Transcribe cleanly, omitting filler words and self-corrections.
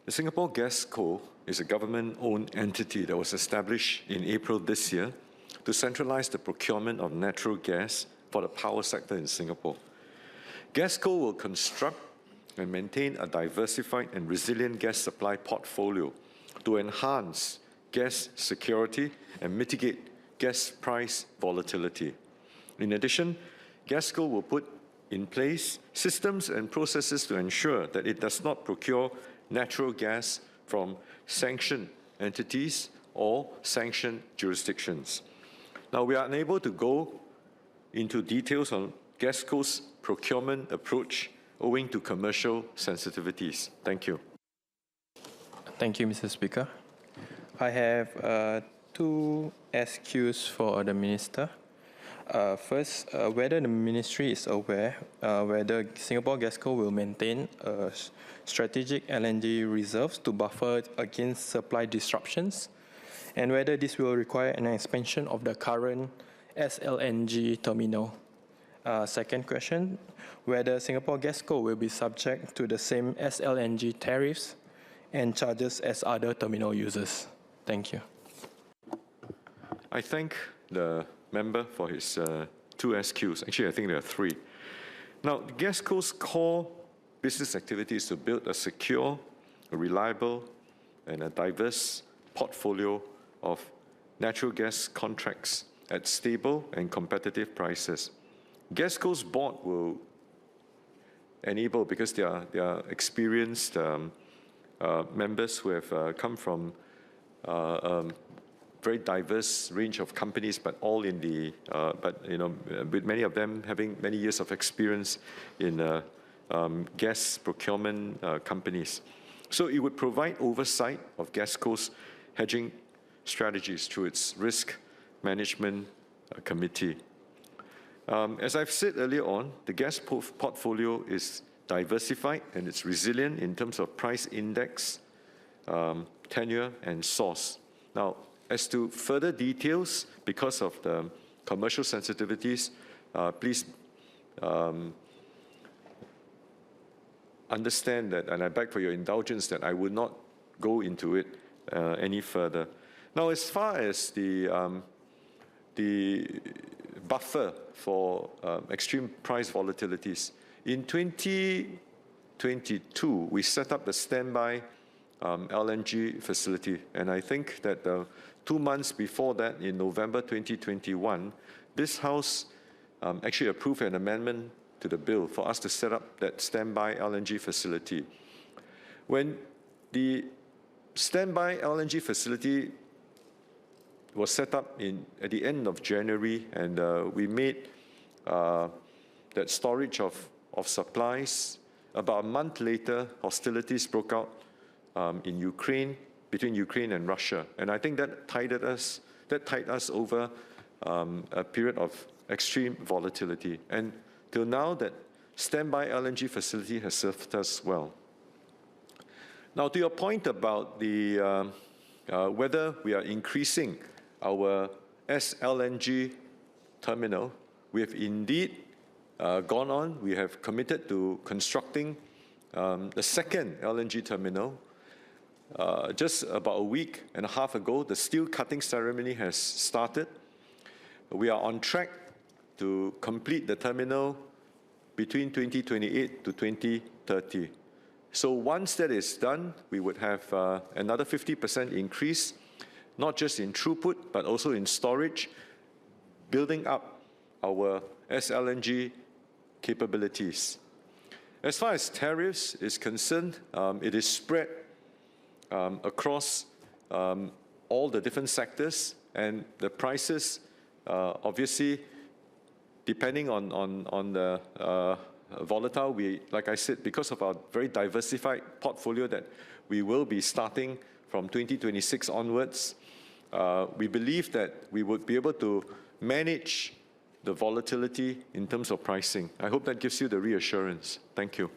The Singapore GasCo is a government-owned entity that was established in April this year to centralise the procurement of natural gas for the power sector in Singapore. GasCo will construct and maintain a diversified and resilient gas supply portfolio to enhance gas security and mitigate gas price volatility. In addition, GasCo will put in place systems and processes to ensure that it does not procure natural gas from sanctioned entities or sanctioned jurisdictions. Now, we are unable to go into details on GasCo's procurement approach owing to commercial sensitivities. Thank you. Thank you, Mr. Speaker. I have two SQs for the Minister. First, whether the Ministry is aware whether Singapore GasCo will maintain strategic LNG reserves to buffer against supply disruptions, and whether this will require an expansion of the current SLNG terminal. Second question, whether Singapore GasCo will be subject to the same SLNG tariffs and charges as other terminal users. Thank you. I thank the member for his two SQs. Actually, I think there are three. Now, GasCo's core business activity is to build a secure, a reliable, and a diverse portfolio of natural gas contracts at stable and competitive prices. GasCo's board will enable, because they are experienced members who have come from very diverse range of companies, but all in the, with many of them having many years of experience in gas procurement companies. So it would provide oversight of GasCo's hedging strategies through its risk management committee. As I've said earlier on, the gas portfolio is diversified and it's resilient in terms of price index, tenure, and source. Now, as to further details, because of the commercial sensitivities, please understand that, and I beg for your indulgence, that I would not go into it any further. Now, as far as the buffer for extreme price volatilities, in 2022, we set up the standby LNG facility, and I think that 2 months before that, in November 2021, this House actually approved an amendment to the bill for us to set up that standby LNG facility. When the standby LNG facility was set up at the end of January, and we made that storage of supplies. About a month later, hostilities broke out in Ukraine, between Ukraine and Russia, and I think that tied us over a period of extreme volatility. And till now, that standby LNG facility has served us well. Now, to your point about the whether we are increasing our SLNG terminal, we have indeed gone on. We have committed to constructing the second LNG terminal. Just about a week and a half ago, the steel cutting ceremony has started. We are on track to complete the terminal between 2028 to 2030. So once that is done, we would have another 50% increase, not just in throughput, but also in storage, building up our SLNG capabilities. As far as tariffs is concerned, it is spread across all the different sectors, and the prices, obviously, depending on the volatile, like I said, because of our very diversified portfolio that we will be starting from 2026 onwards, we believe that we would be able to manage the volatility in terms of pricing. I hope that gives you the reassurance. Thank you.